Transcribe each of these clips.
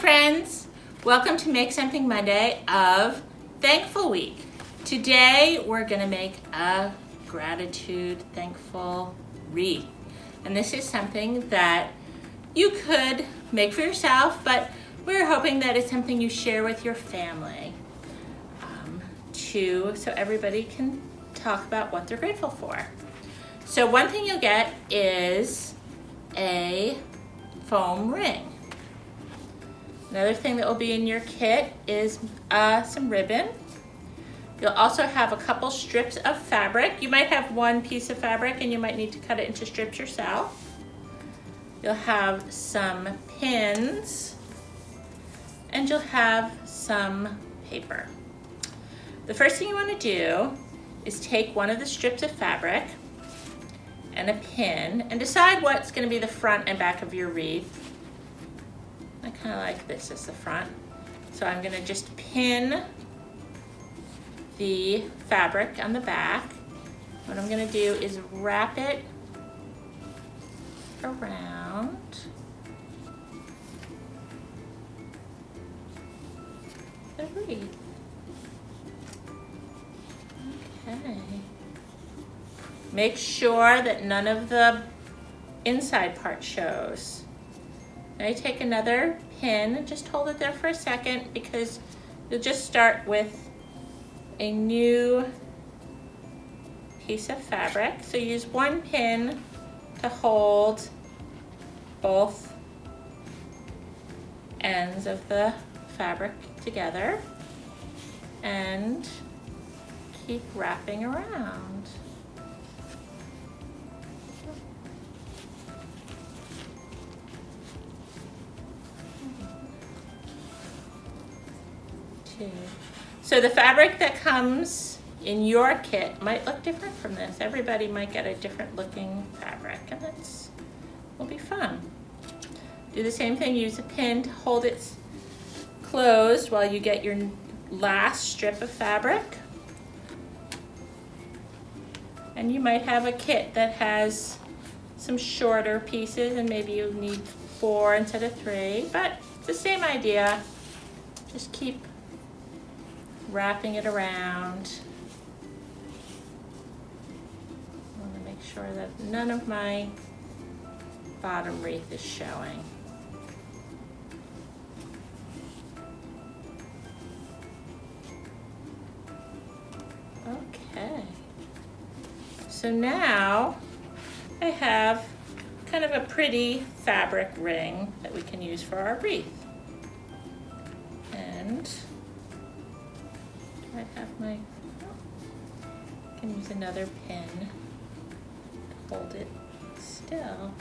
friends, welcome to Make Something Monday of Thankful Week. Today we're going to make a gratitude thankful wreath, and this is something that you could make for yourself, but we're hoping that it's something you share with your family too, so everybody can talk about what they're grateful for. So one thing you'll get is a foam ring. Another thing that will be in your kit is some ribbon. You'll also have a couple strips of fabric. You might have one piece of fabric and you might need to cut it into strips yourself. You'll have some pins and you'll have some paper. The first thing you want to do is take one of the strips of fabric and a pin and decide what's going to be the front and back of your wreath. I kind of like this as the front. So I'm going to just pin the fabric on the back. What I'm going to do is wrap it around the wreath. Okay. Make sure that none of the inside part shows. Now you take another pin and just hold it there for a second because you'll just start with a new piece of fabric. So use one pin to hold both ends of the fabric together and keep wrapping around. So the fabric that comes in your kit might look different from this. Everybody might get a different looking fabric, and that's will be fun. Do the same thing, use a pin to hold it closed while you get your last strip of fabric. And you might have a kit that has some shorter pieces and maybe you'll need 4 instead of 3, but it's the same idea. Just keep wrapping it around. I want to make sure that none of my bottom wreath is showing. Okay. So now I have kind of a pretty fabric ring that we can use for our wreath. And I have my, I can use another pin to hold it still.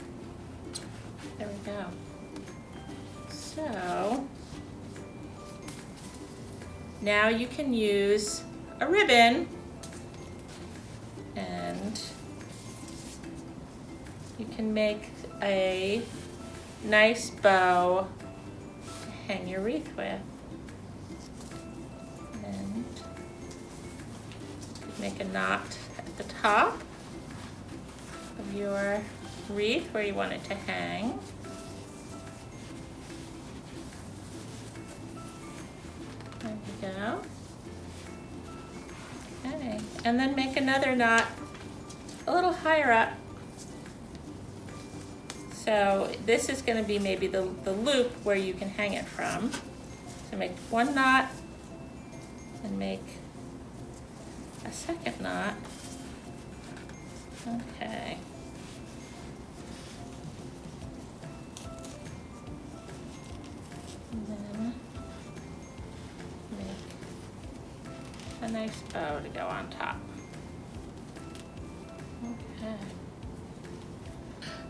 There we go. So now you can use a ribbon and you can make a nice bow to hang your wreath with. Make a knot at the top of your wreath where you want it to hang. There we go. Okay, and then make another knot a little higher up. So this is going to be maybe the loop where you can hang it from. So make one knot and make a second knot. Okay. And then make a nice bow to go on top. Okay.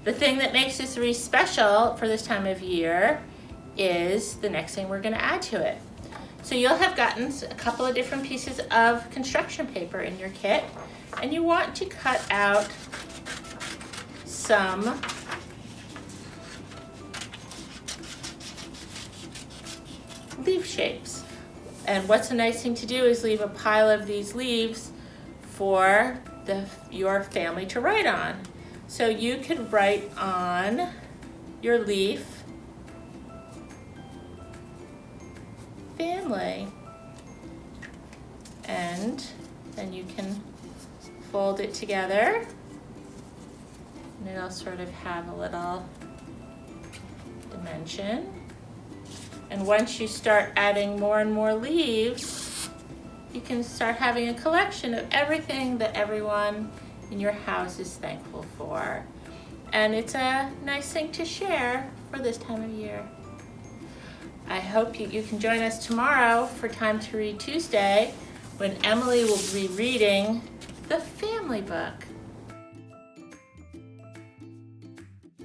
The thing that makes this wreath special for this time of year is the next thing we're going to add to it. So you'll have gotten a couple of different pieces of construction paper in your kit, and you want to cut out some leaf shapes. And what's a nice thing to do is leave a pile of these leaves for your family to write on. So you could write on your leaf family. And then you can fold it together, and it'll sort of have a little dimension. And once you start adding more and more leaves, you can start having a collection of everything that everyone in your house is thankful for. And it's a nice thing to share for this time of year. I hope you can join us tomorrow for Time to Read Tuesday, when Emily will be reading the family book.